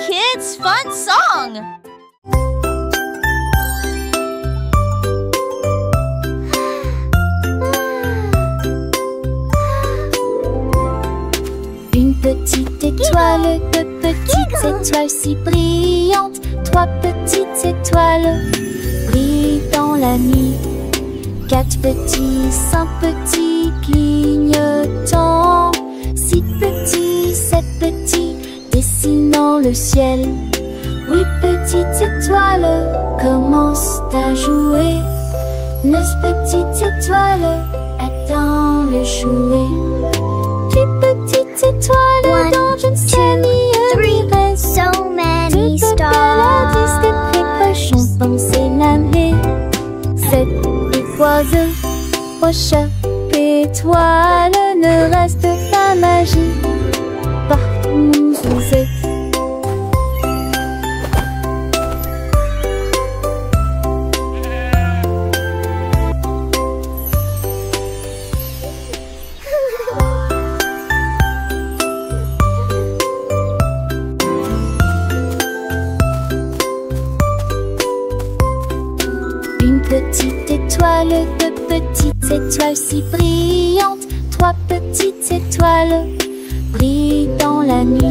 kids' fun song! Une petite étoile, deux petites étoiles si brillantes, trois petites étoiles brillent dans la nuit. Quatre petits, cinq petits clignotants, six petits, sept petits dessinant le ciel. Huit petites étoiles commencent à jouer. Neuf petites étoiles attendent le jouet. Dix petites étoiles dans une série reste. So many Deux paladins, des précochons pensés l'année. Sept oiseaux, au chat, étoile, ne reste pas magie partout où vous êtes. Une petite étoile, deux petites étoiles si brillantes, trois petites étoiles brillent dans la nuit.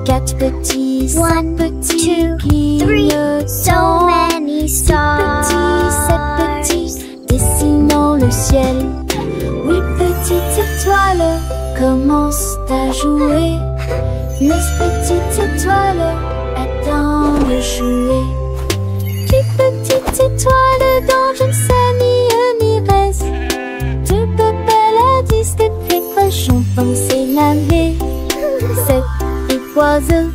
Quatre petits, cinq petits clignotants, So many six stars. petits, sept petits dessinant le ciel. Huit petites étoiles commencent à jouer. Neuf petites étoiles attendent le jouet. Dix petites étoiles dans une série reste. Deux paladins, des précochons pensés l'année. Sept oiseaux,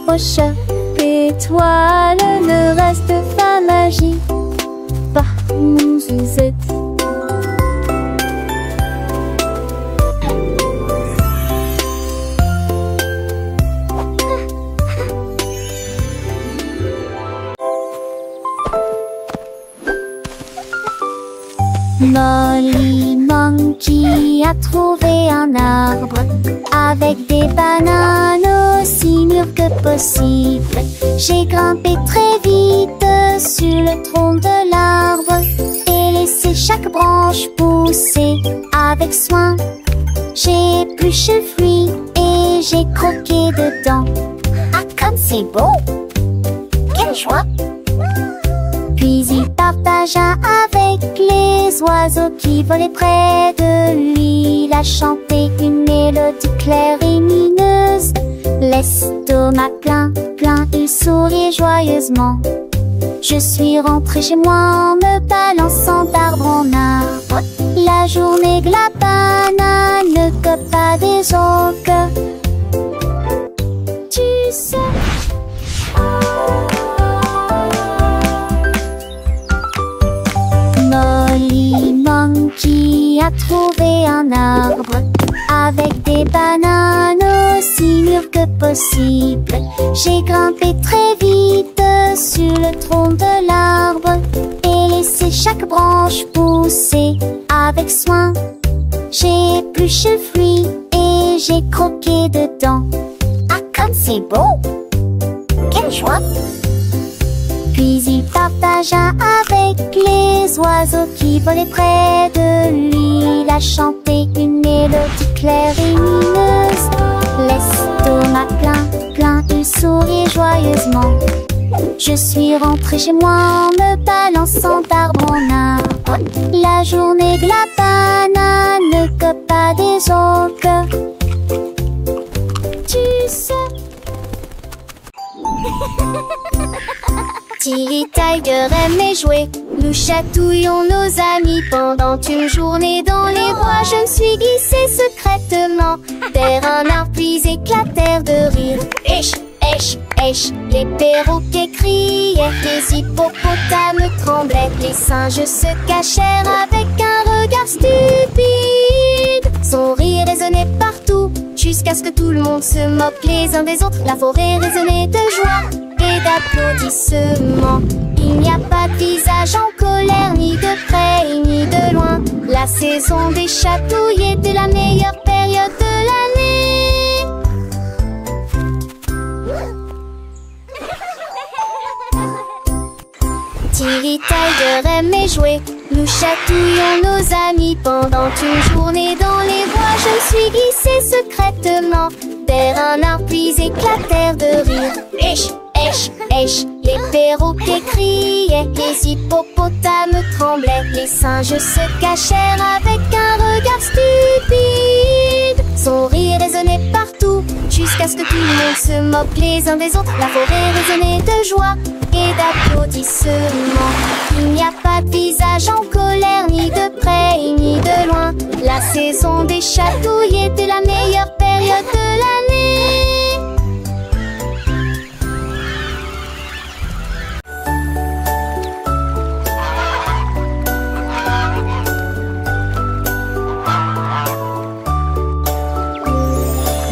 au chat, étoile, ne reste pas magie partout où vous êtes. Molly Monkey a trouvé un arbre avec des bananes aussi mûres que possible. J'ai grimpé très vite sur le tronc de l'arbre et laissé chaque branche pousser avec soin. J'ai épluché le fruit et j'ai croqué dedans. Ah, comme c'est beau! Quelle joie! Puis il partagea avec les oiseaux qui volaient près de lui. Il a chanté une mélodie claire et lumineuse. L'estomac plein, plein, il souriait joyeusement. Je suis rentrée chez moi en me balançant d'arbre en arbre. La journée que la banane ne cope pas des autres. Tu sais. Molly Monkey a trouvé un arbre avec des bananes aussi mûres que possible. J'ai grimpé très vite sur le tronc de l'arbre et laissé chaque branche pousser avec soin. J'ai épluché le fruit et j'ai croqué dedans. Ah, comme c'est beau! Quelle joie! Puis il partagea avec les oiseaux qui volaient près de lui. Il a chanté une mélodie claire et lumineuse. L'estomac plein, plein, il souriait joyeusement. Je suis rentrée chez moi en me balançant d'arbre en arbre. La journée que la banane ne cope pas des autres. Tu sais. Tilly Tiger aimait jouer. Nous chatouillons nos amis pendant une journée dans les bois. Je me suis glissée secrètement vers un arbre puis éclatèrent de rire. Esh, esh, esh, les perroquets criaient, les hippopotames tremblaient, les singes se cachèrent avec un regard stupide. Son rire résonnait partout jusqu'à ce que tout le monde se moque les uns des autres. La forêt résonnait de joie et d'applaudissements. Il n'y a pas de visage en colère, ni de près ni de loin. La saison des chatouilles était la meilleure période de l'année. Nous chatouillons nos amis pendant une journée dans les bois. Je me suis glissée secrètement vers un arbre puis éclatèrent de rire. Esh, esh, esh, les perroquets criaient, les hippopotames tremblaient, les singes se cachèrent avec un regard stupide. Son rire résonnait partout, jusqu'à ce que tout le monde se moque les uns des autres. La forêt résonnait de joie et d'applaudissements. Il n'y a pas de visage en colère, ni de près ni de loin. La saison des chatouilles était la meilleure période de l'année.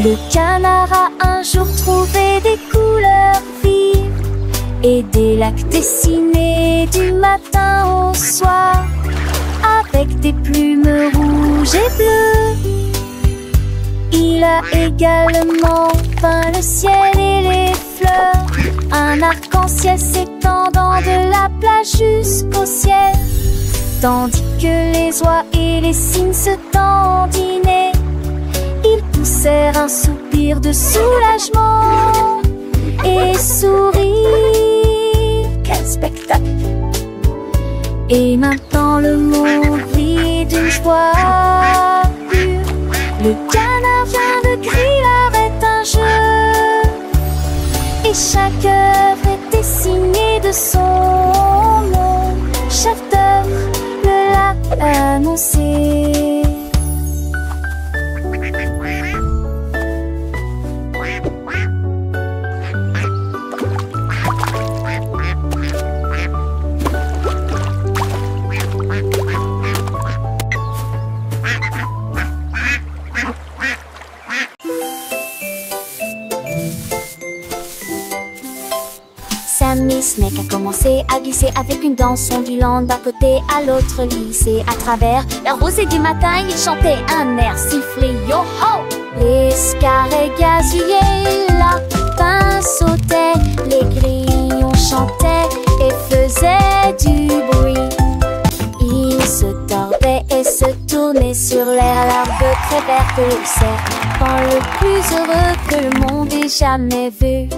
Le canard a un jour trouvé des couleurs vives et des lacs dessinés du matin au soir avec des plumes rouges et bleues. Il a également peint le ciel et les fleurs, un arc-en-ciel s'étendant de la plage jusqu'au ciel, tandis que les oies et les cygnes se dandinaient. Ils poussèrent un soupir de soulagement et sourirent. Quel spectacle! Et maintenant le monde vit d'une joie pure. Le canard vient de crier, l'art est un jeu, et chaque œuvre est dessinée de son nom. Chef d'œuvre le l'a annoncé. Sammy Snake a commencé à glisser avec une danse ondulant d'un côté à l'autre lycée. À travers la rosée du matin, il chantait un air sifflé. Yo-ho! Les scarets gazouillaient, la lapin sautait, les grillons chantaient et faisaient du bruit. Ils se tordaient et se tournaient sur l'air, l'arbre très verte le serpent le plus heureux que le monde ait jamais vu.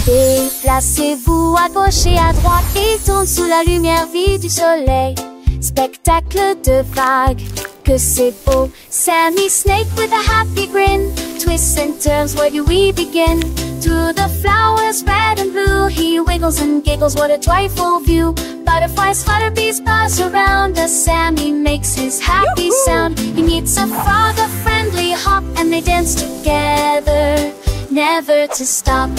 Déplacez-vous à gauche et à droite et tourne sous la lumière vive du soleil. Spectacle de vagues, que c'est beau. Sammy Snake with a happy grin twists and turns, where do we begin? Through the flowers red and blue, he wiggles and giggles, what a joyful view. Butterflies flutter, bees buzz around us, Sammy makes his happy sound. He meets a frog, a friendly hop, and they dance together, never to stop.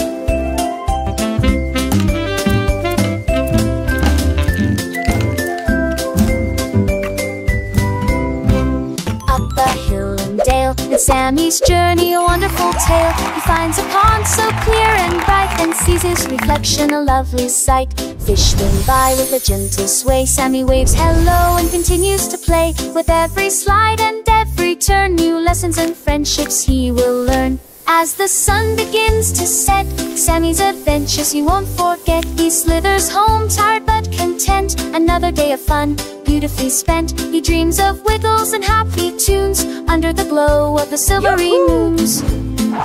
And Sammy's journey, a wonderful tale. He finds a pond so clear and bright, and sees his reflection, a lovely sight. Fish swim by with a gentle sway. Sammy waves hello and continues to play. With every slide and every turn, new lessons and friendships he will learn. As the sun begins to set, Sammy's adventures he won't forget. He slithers home tired but content, another day of fun beautifully spent. He dreams of wiggles and happy tunes under the glow of the silvery moons.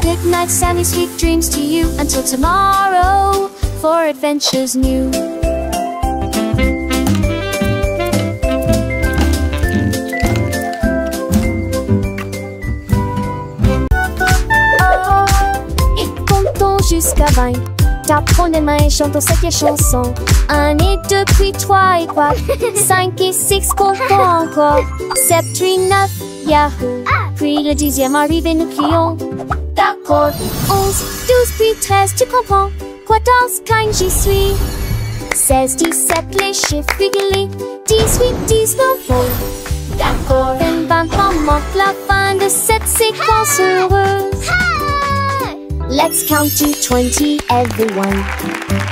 Good night, Sammy, sweet dreams to you, until tomorrow for adventures new. Jusqu'à 20, t'apprends les mains et chantons cette chanson. 1 et 2 puis 3 et 4, 5 et 6 comprends encore. 7 puis 9, yahoo. Puis le 10e arrive et nous crions d'accord. 11, 12 puis 13, tu comprends. 14, 15, j'y suis. 16, 17, les chiffres réguliers. 18, 19, d'accord. 20 manque la fin de cette séquence heureuse. Let's count to 20, everyone.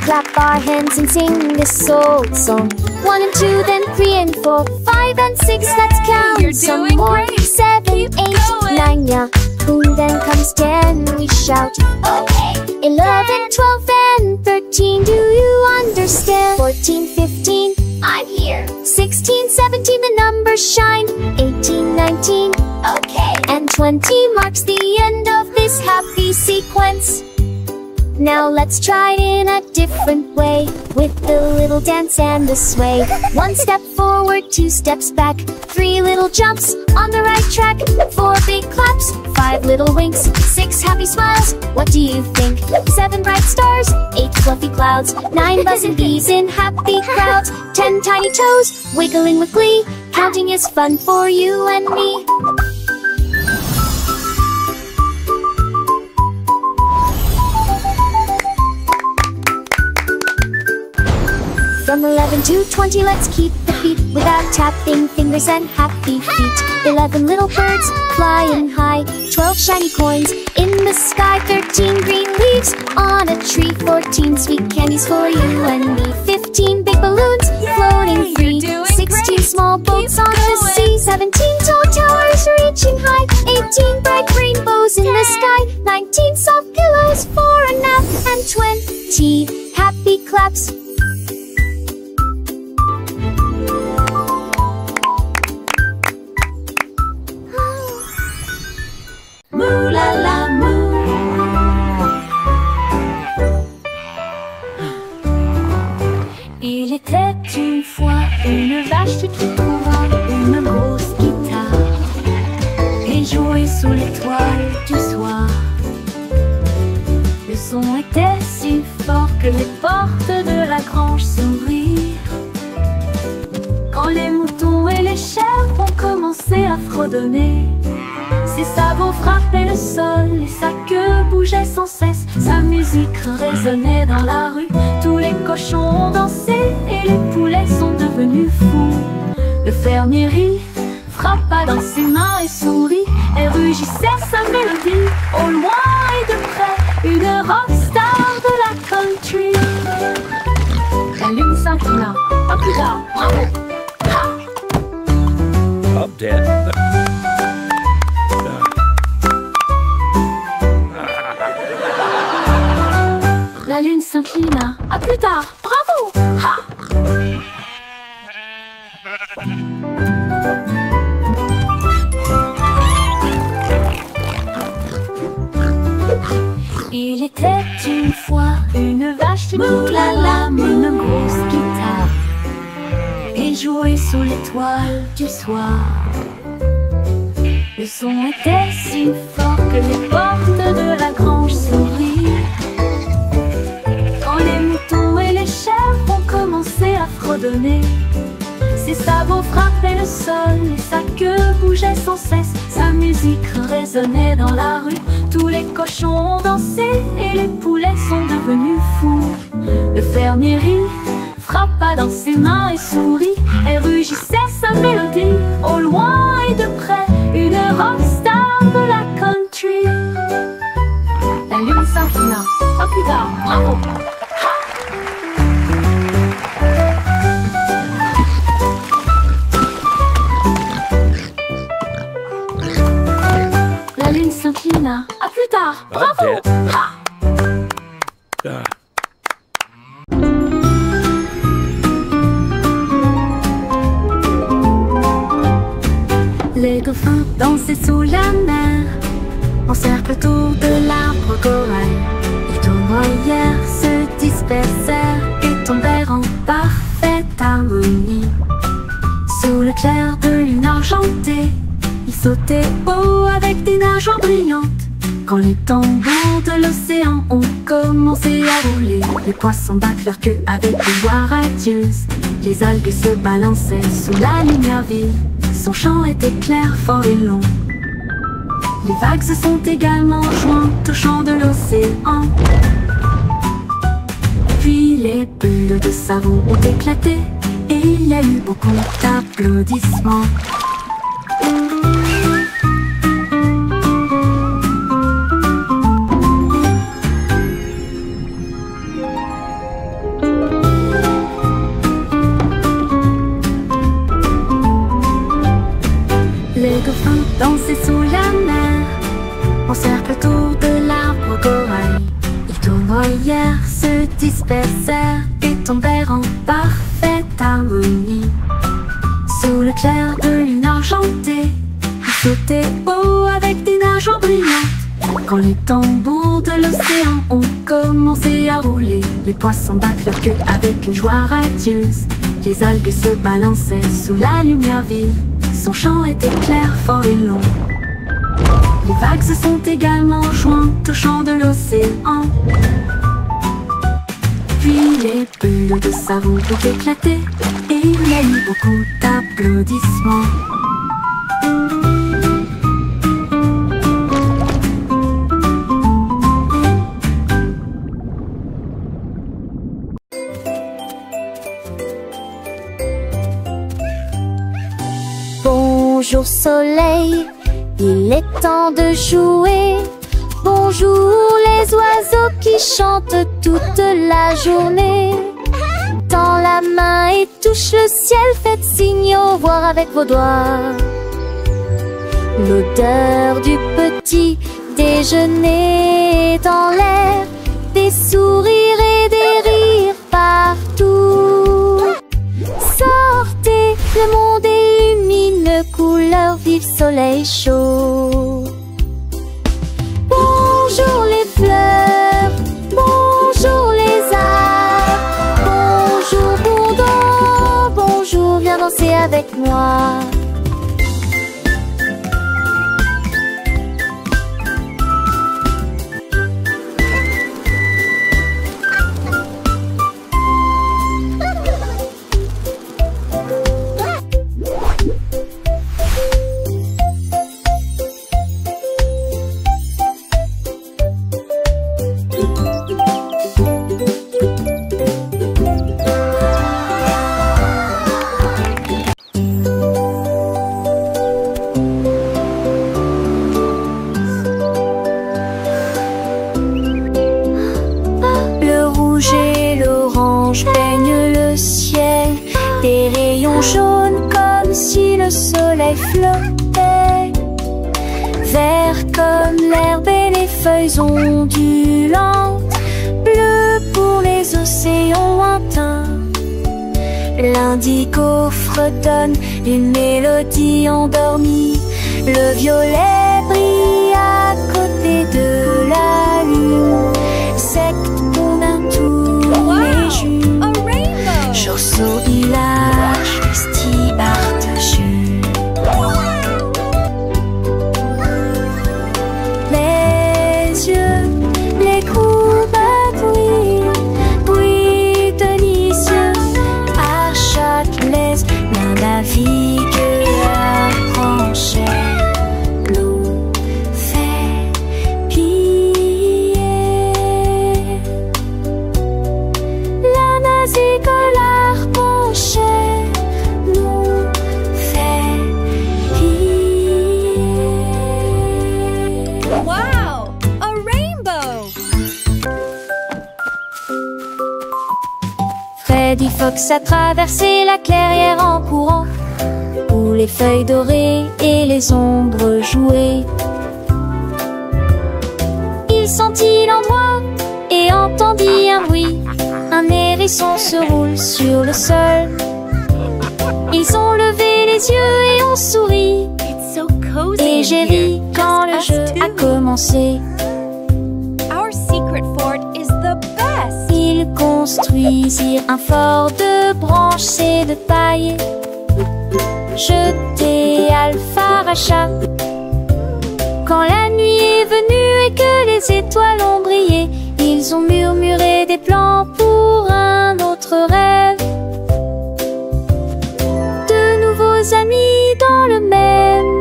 Clap our hands and sing this old song. 1 and 2, then 3 and 4, 5 and 6, let's count You're some doing more. great. 7, Keep 8, going. 9, yeah. Boom, then comes 10, we shout. Okay. 11, 12, and 13, do you understand? 14, 15, I'm here. 16, 17, first shine. 18, 19, Okay. and 20 marks the end of this happy sequence. Now let's try it in a different way, with the little dance and the sway. 1 step forward, 2 steps back, 3 little jumps on the right track, 4 big claps, 5 little winks, 6 happy smiles. What do you think? 7 bright stars, 8 fluffy clouds, 9 buzzing bees in happy crowds, 10 tiny toes wiggling with glee. Counting is fun for you and me. From 11 to 20, let's keep the beat without tapping fingers and happy feet. 11 little birds flying high, 12 shiny coins in the sky, 13 green leaves on a tree, 14 sweet candies for you and me, 15 big balloons floating free, 16 small boats on the sea, 17 tall towers reaching high, 18 bright rainbows in the sky, 19 soft pillows for a nap, and 20 happy claps. Moo la la moo. Il était une fois une vache qui trouva une grosse guitare et jouait sous l'étoile du soir. Le son était si fort que les portes de la grange s'ouvrirent. Quand les moutons et les chèvres ont commencé à fredonner, ses sabots frappaient le sol et sa queue bougeait sans cesse. Sa musique résonnait dans la rue, tous les cochons ont dansé et les poulets sont devenus fous. Le fermier rit, frappa dans ses mains et sourit et rugissait sa mélodie. Au loin et de près, une rockstar de la country. La lune s'inclina, pas plus tard, bravo! Up, Dad. La lune s'inclina. À plus tard. Bravo! Ha! Il était une fois une vache qui Moulala, une grosse guitare et jouait sous l'étoile du soir. Le son était si fort que les portes de la grange s'ouvrirent. Quand les moutons et les chèvres ont commencé à fredonner, ses sabots frappaient le sol et sa queue bougeait sans cesse. Sa musique résonnait dans la rue, tous les cochons ont dansé et les poulets sont devenus fous. Le fermier rit, frappa dans ses mains et sourit et rugissait sa mélodie. Au loin et de près, une rockstar de la country. La lune s'inclina. À plus tard. Bravo! La lune s'inclina. À plus tard. Bravo! Ha! Les dauphins dansaient sous la mer, en cercle autour de l'arbre corail. Les tournoyères se dispersèrent et tombèrent en parfaite harmonie. Sous le clair de lune argentée, ils sautaient haut avec des nageoires brillantes. Quand les tambours de l'océan ont commencé à rouler, les poissons battent leur queue avec des voix radieuses. Les algues se balançaient sous la lumière vive. Son chant était clair, fort et long. Les vagues se sont également jointes au chant de l'océan. Puis les bulles de savon ont éclaté et il y a eu beaucoup d'applaudissements. Les dauphins dansaient sous la mer, en cercle autour de l'arbre corail. Les tournoyères se dispersèrent et tombèrent en parfaite harmonie. Sous le clair de lune argentée, il sautait haut avec des nageoires brillantes. Quand les tambours de l'océan ont commencé à rouler, les poissons battent leur queue avec une joie radieuse. Les algues se balançaient sous la lumière vive. Son chant était clair, fort et long. Les vagues se sont également jointes au chant de l'océan. Puis les bulles de savon ont éclaté et il y a eu beaucoup d'applaudissements. Bonjour soleil, il est temps de jouer. Bonjour les oiseaux qui chantent toute la journée. Tends la main et touche le ciel, faites signe au revoir avec vos doigts. L'odeur du petit déjeuner dans l'air, des sourires et des rires partout. Sortez, le monde illumine, couleur vive, soleil chaud. Bonjour les fleurs, bonjour les arbres, bonjour bourdon, bonjour, viens danser avec moi. Peigne le ciel, des rayons jaunes comme si le soleil flottait. Vert comme l'herbe et les feuilles ondulantes, bleu pour les océans lointains. L'indigo fredonne une mélodie endormie, le violet brille à côté de la lune. Secte qu'on a tous les jours. Chausseau, village, partageux. Les yeux, les courbes brillent délicieux. À chaque laisse, l'un navigue la tranchée. L'eau fait piller. La navigue Freddy Fox a traversé la clairière en courant, où les feuilles dorées et les ombres jouaient. Il sentit l'endroit et entendit un bruit. Un hérisson se roule sur le sol. Ils ont levé les yeux et ont souri. Et j'ai ri quand le jeu a commencé. Ils construisirent un fort de branches et de paille, jeté Alpharacha. Quand la nuit est venue et que les étoiles ont brillé, ils ont murmuré des plans pour un autre rêve. De nouveaux amis dans le même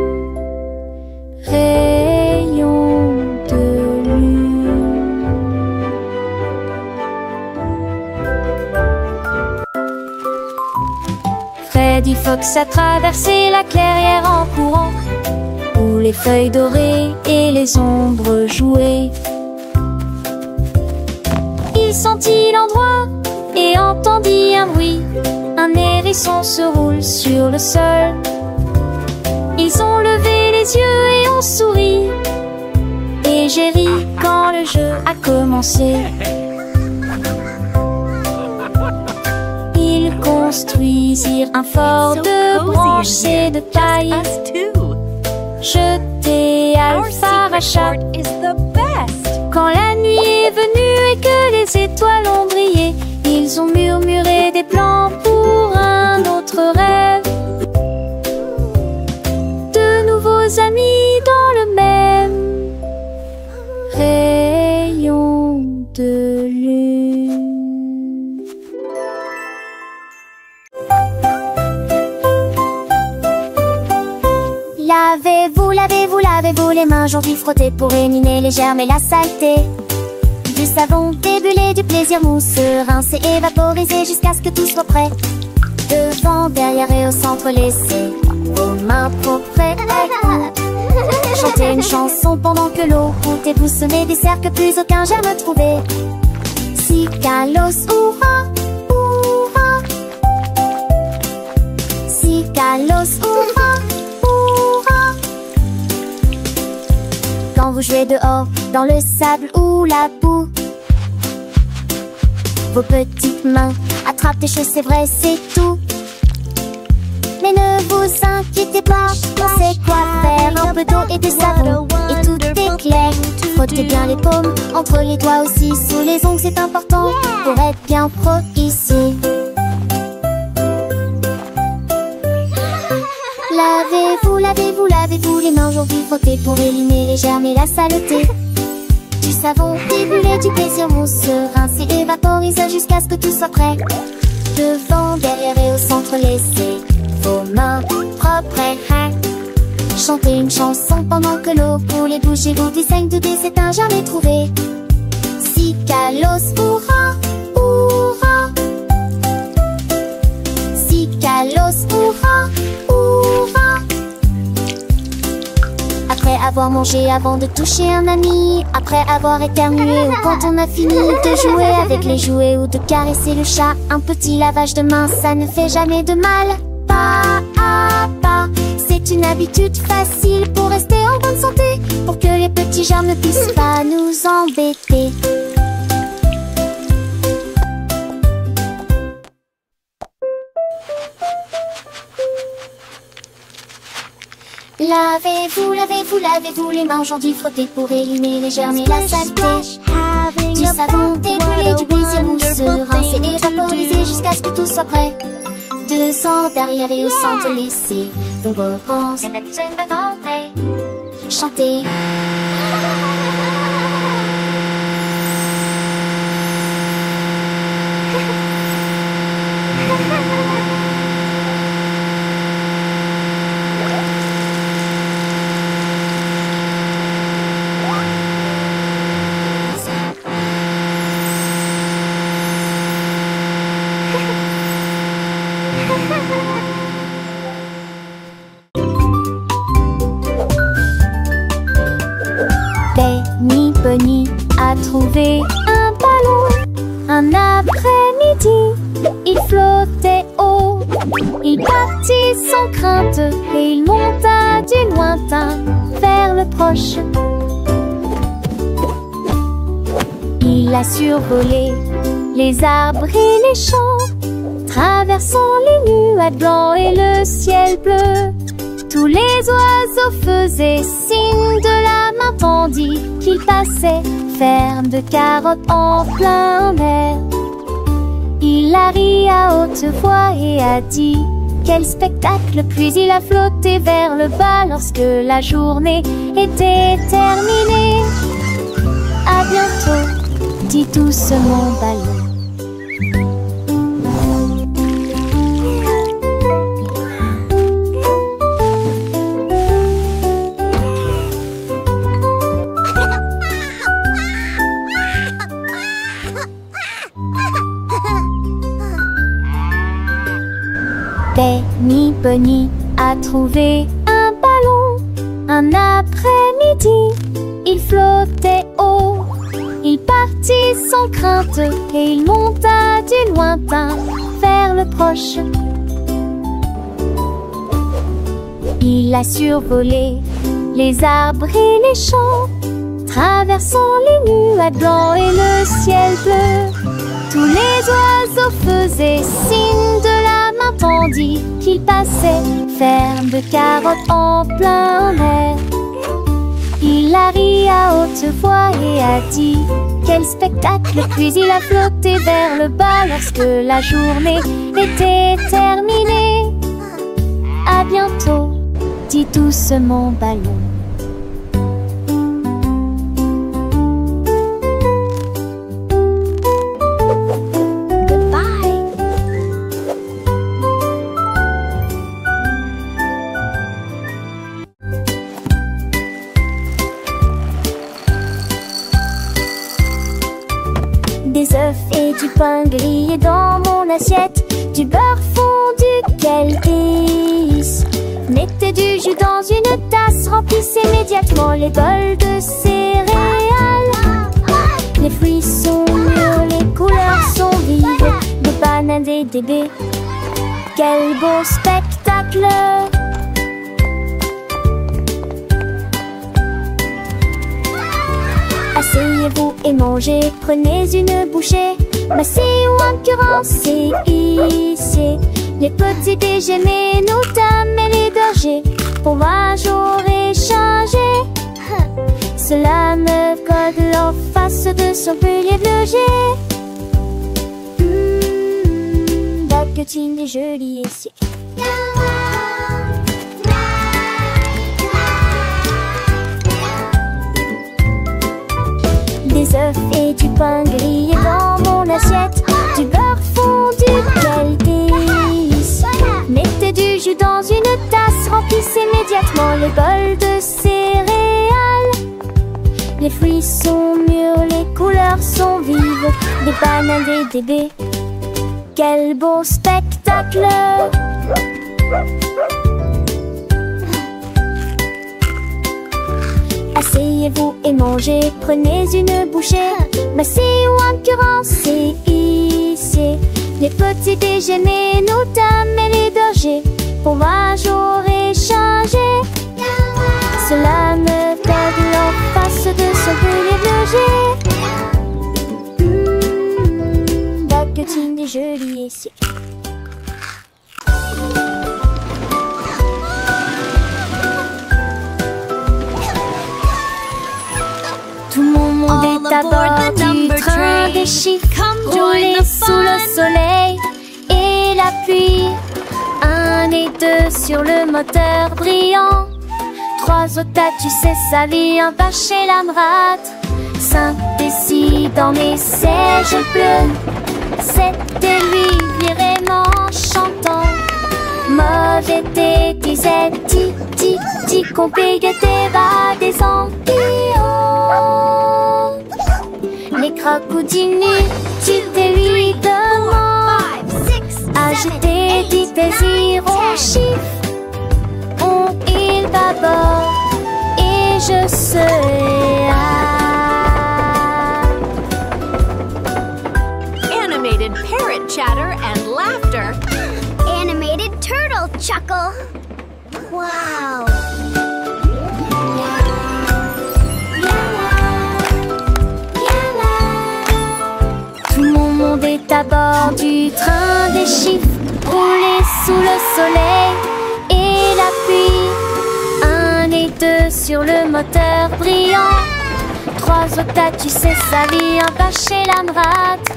rayon de lune. Freddy Fox a traversé la clairière en courant, où les feuilles dorées et les ombres jouaient. Il sentit l'endroit et entendit un bruit. Un hérisson se roule sur le sol. Ils ont levé les yeux et ont souri. Et j'ai ri quand le jeu a commencé. Ils construisirent un fort de branches et de paille. Jetés à Alpharachat. Quand la nuit est venue et que les étoiles ont brillé, ils ont murmuré des plans pour un autre rêve. De nouveaux amis dans le même rayon de lune. Lavez-vous les mains aujourd'hui, frottez pour éliminer les germes et la saleté. Du savon débulé, du plaisir mousseux, rincé et vaporisé jusqu'à ce que tout soit prêt. Devant, derrière et au centre, laissez vos mains propres. Chantez une chanson pendant que l'eau coule et vous semez des cercles que plus aucun germe trouvé. Si Kalos, hurrah, hurrah. Si Kalos, hurrah, hurrah. Quand vous jouez dehors, dans le sable ou la boue, vos petites mains attrapent des choses, c'est vrai, c'est tout. Mais ne vous inquiétez pas, on sait quoi faire. Un peu d'eau et de savon et tout est clair. Frottez bien les paumes, entre les doigts aussi, sous les ongles, c'est important pour être bien pro ici. Lavez-vous les mains aujourd'hui, frottez pour éliminer les germes et la saleté. Du savon débulé, du plaisir mousseux, rincé et vaporisé jusqu'à ce que tout soit prêt. Devant, derrière et au centre, laissez vos mains propres. Chantez une chanson pendant que l'eau coule et bougez-vous du saigne de dés, c'est un jamais trouvé. Si Kalos, hurrah, hurrah. Si Kalos, hurrah, hurrah. Après avoir mangé, avant de toucher un ami, après avoir éternué ou quand on a fini de jouer avec les jouets ou de caresser le chat, un petit lavage de main, ça ne fait jamais de mal. Pas à pas, c'est une habitude facile pour rester en bonne santé, pour que les petits germes ne puissent pas nous embêter. Lavez-vous les mains aujourd'hui, frottez pour éliminer les germes et la saleté. Du savon débulé, du plaisir mousseux, rincé et vaporisé jusqu'à ce que tout soit prêt. Devant, derrière et au centre, laissez vos repenses. Chantez. Bunny a trouvé un ballon. Un après-midi, il flottait haut. Il partit sans crainte et il monta du lointain vers le proche. Il a survolé les arbres et les champs, traversant les nuages blancs et le ciel bleu. Tous les oiseaux faisaient signe de la main tandis qu'il passait, ferme de carottes en plein air. Il a ri à haute voix et a dit quel spectacle, puis il a flotté vers le bas lorsque la journée était terminée. À bientôt, dit doucement Ballon. Bunny a trouvé un ballon. Un après-midi, il flottait haut. Il partit sans crainte et il monta du lointain vers le proche. Il a survolé les arbres et les champs, traversant les nuages blancs et le ciel bleu. Tous les oiseaux faisaient signe de entendit qu'il passait, ferme de carottes en plein air. Il a ri à haute voix et a dit: quel spectacle! Puis il a flotté vers le bas lorsque la journée était terminée. À bientôt, dit doucement Ballon. Des œufs et du pain grillé dans mon assiette, du beurre fondu, quel délice! Mettez du jus dans une tasse, remplissez immédiatement les bols de céréales. Les fruits sont mûrs, les couleurs sont vives, des bananes et des baies. Quel beau spectacle! Asseyez-vous et mangez, prenez une bouchée. Massez ou incurancez, hissez les petits déjeuners, nos dames et les bergers. Pour moi j'aurais changé. Cela me colle en face de son pilier de loger. Baguettine et joli ici. Des œufs et du pain grillé dans mon assiette, du beurre fondu, quel délice! Mettez du jus dans une tasse, remplissez immédiatement les bols de céréales. Les fruits sont mûrs, les couleurs sont vives, des bananes et des baies. Quel beau spectacle! Asseyez-vous et mangez, prenez une bouchée. Massez ou incurancez, hissez les petits déjeuners, nos dames et les bergers. Pour moi j'aurais changé. Cela me colle en face de son pilier de loger. Baguettine et joli ici. Tout mon monde est à bord du train des chiffres, roulé sous le soleil et la pluie. 1 et 2 sur le moteur brillant, 3 au tas, tu sais sa vie, un pas chez l'Amrate. 5 et 6 dans mes sièges bleus, 7 et lui vraiment chantant. Mauvais thé, disait ti ti ti, compliqué bas des Antilles. Les crocodilles, tu te lui demandes. Agiter des désirs au chiffre. On il bâbord et je serai Animated parrot chatter and laughter. Animated turtle chuckle. Wow. Tout mon monde est à bord du train des chiffres, roulé sous le soleil et la pluie. 1 et 2 sur le moteur brillant, 3 au tas, tu sais sa vie, un pas chez l'Amrate.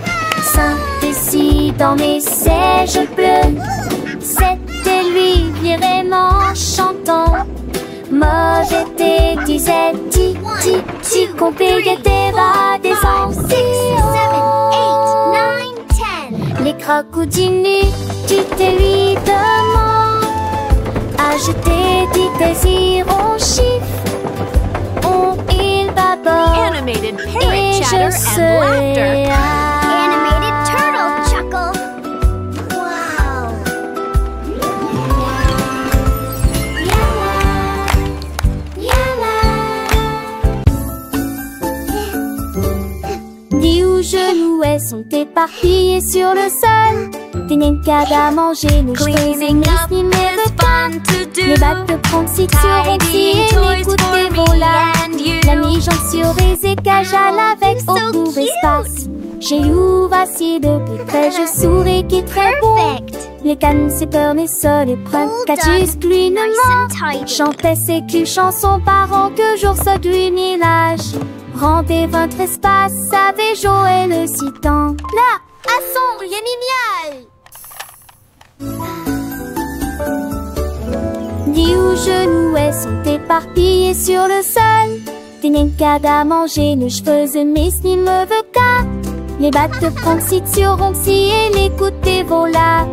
5 et 6 dans mes sièges bleus, 7 et lui vraiment chantant. Mauvais thé, disait ti ti ti, compliqué bas des Antilles. 7, 8, 9, 10. Les crocodiles, tu te lui demandes. Agiter des désirs au chiffre. On il bâbord Animated et parrot je chatter and serai laughter. Animated turtle chuckle. Wow. Dis où je louais sont éparpillés sur le sol. Des nenkas à manger, nous Cleaning up is fun to do. les bacs de 36 sur Tidying et toys écoutez for me vos là. and you. La mi-jambe sur des écages à l'avec So au court cute. espace. Chez vous, voici de plus près, je souris qui est très beau. Perfect. Les cannes, ses peurs, les sols et preuves. Catus, gluinement, chantait ses culs chansons parents que jour se glunilage. Rendez votre espace, savez Joël le citant. Là, à son yémimial. Lit où genoux sont éparpillés sur le sol. Des nencades à manger, nos cheveux mes ni me veut qu'à. Les battes de Franxit sur Ronxy et les coups de vola.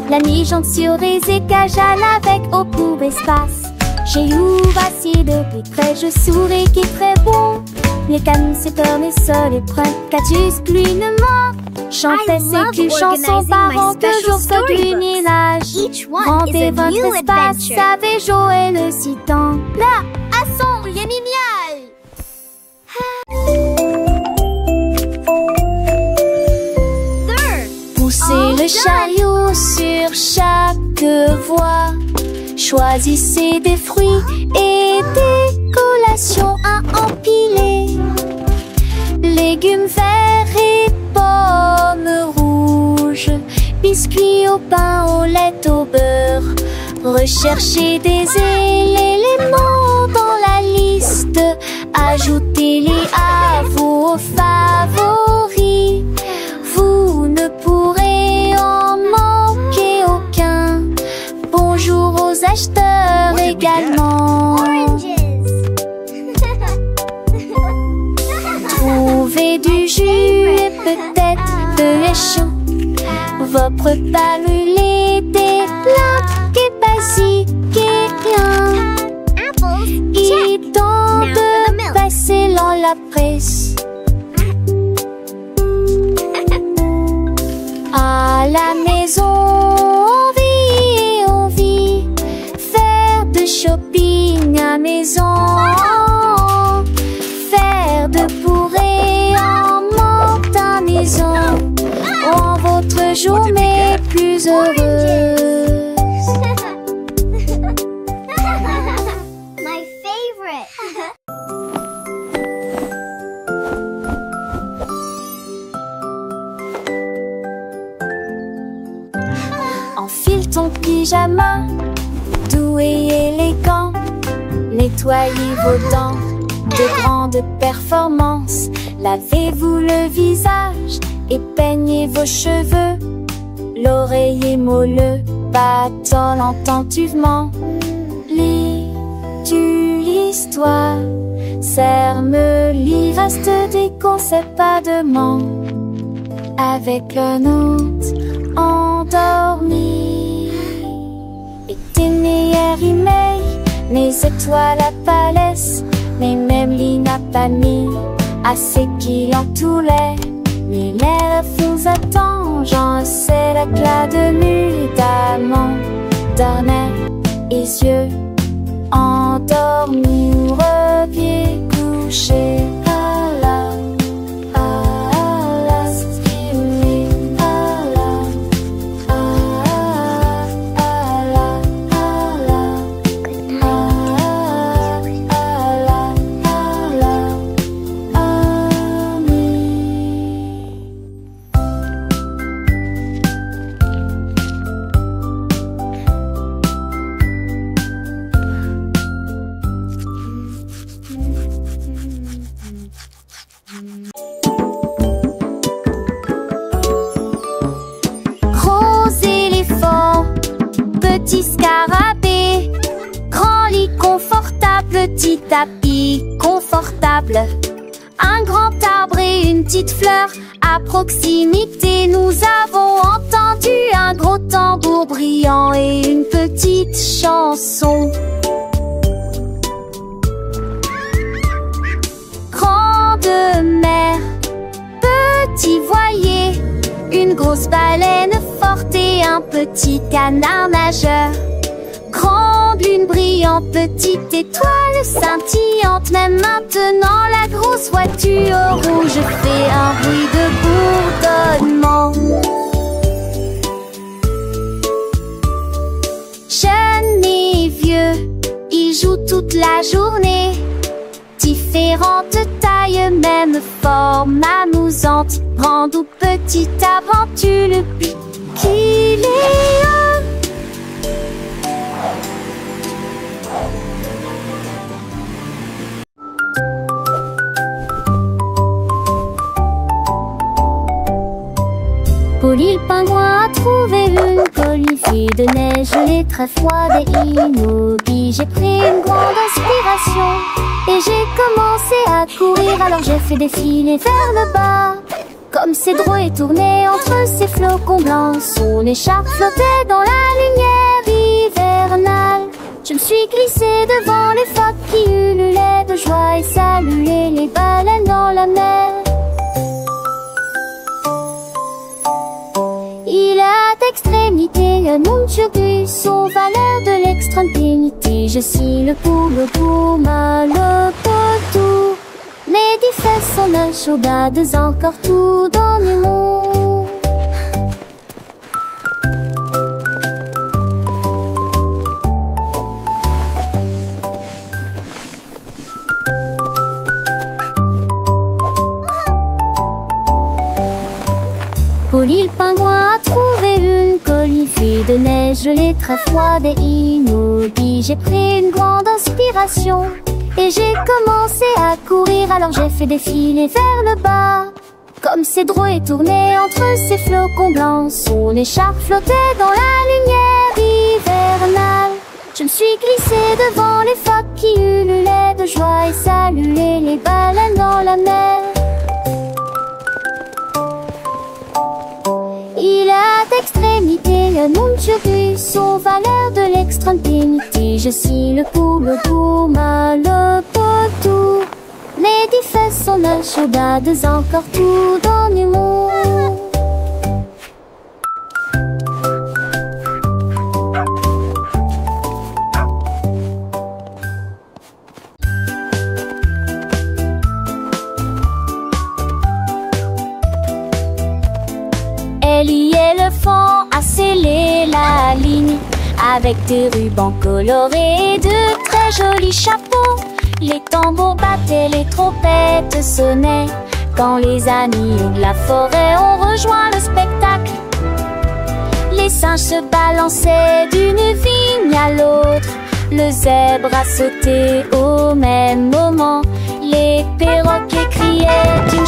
La nuit jante sur les écages avec au pour espace. J'ai eu vacillé depuis près, je souris qui est très bon. Les cannes, ses peurs, les sols et preuves. Catus, gluinement, chantait ses culs chansons parents que jour se glunilage. Rendez votre espace, savez Joël le citant. Là, à son yémimial. Poussez le chariot sur chaque voie. Choisissez des fruits et des collations à empiler. Légumes verts et pommes rouges. Biscuits au pain, au lait, au beurre. Recherchez des éléments dans la liste. Ajoutez-les à vos favoris. Vous ne pourrez en manquer aucun. Bonjour aux acheteurs également. Trouvez du jus et peut-être de l'échou. Vos repas brûlés, des plats et basiques et rien. Il tente de passer dans la presse. À la maison, on vit, faire de shopping à maison, faire de bourrées en monte à maison, rend votre journée plus heureuse. My favorite. Enfile ton pyjama, doux et élégant. Nettoyez vos dents, de grandes performances. Lavez-vous le visage et peignez vos cheveux. L'oreiller moelleux bâtonne attentivement. Lis-tu l'histoire? Serre-me-lit, reste des concepts pas de manque. Avec un autre endormi. Et tes meilleurs emails, mes étoiles à palès, mais même l'île n'a pas mis assez qui en tout l'air. Mais l'air vous attend, j'en sais l'éclat de nuit d'amant, d'ornais et yeux endormis ou repieds couchés. Petit scarabée, grand lit confortable, petit tapis confortable, un grand arbre et une petite fleur. À proximité, nous avons entendu un gros tambour brillant et une petite chanson. Grande mer, petit voilier, une grosse baleine forte et un petit canard nageur. Grande lune brillante, petite étoile scintillante. Même maintenant la grosse voiture rouge fait un bruit de bourdonnement. Jeunes et vieux, ils jouent toute la journée. Différentes tailles, même forme amusante. Grande ou petite aventure, qu'il est un. Polly le pingouin a trouvé une colifie de neige gelée très froide et immobile. J'ai pris une grande inspiration et j'ai commencé à courir. Alors j'ai fait défiler vers le bas. Comme Cédro est tourné entre ses flocons blancs, son écharpe flottait dans la lumière hivernale. Je me suis glissée devant les phoques qui ululaient de joie et saluaient les baleines dans la mer. Il a d'extrémité un monde turgus aux valeurs de l'extrême pénité. Je suis le poule pour mal le potou. Les 10 fesses sont un chaudades encore tout dans le monde. Polly le pingouin a trouvé une colifie de neige gelée très froide et immobile. J'ai pris une grande inspiration et j'ai commencé à courir. Alors j'ai fait défiler vers le bas. Comme Cédro est tourné entre ses flocons blancs, son écharpe flottait dans la lumière hivernale. Je me suis glissée devant les phoques qui ululaient de joie et saluaient les baleines dans la mer. Il a d'extrémité un monde turgus aux valeurs de l'extrême pénité. Je suis le poule pour mal le potou. Les 10 fesses sont la chaudades encore tout dans le monde. Ellie éléphant a scellé la ligne avec des rubans colorés et de très jolis chapeaux. Les tambours battaient, les trompettes sonnaient quand les amis de la forêt ont rejoint le spectacle. Les singes se balançaient d'une vigne à l'autre. Le zèbre a sauté au même moment. Les perroquets criaient d'une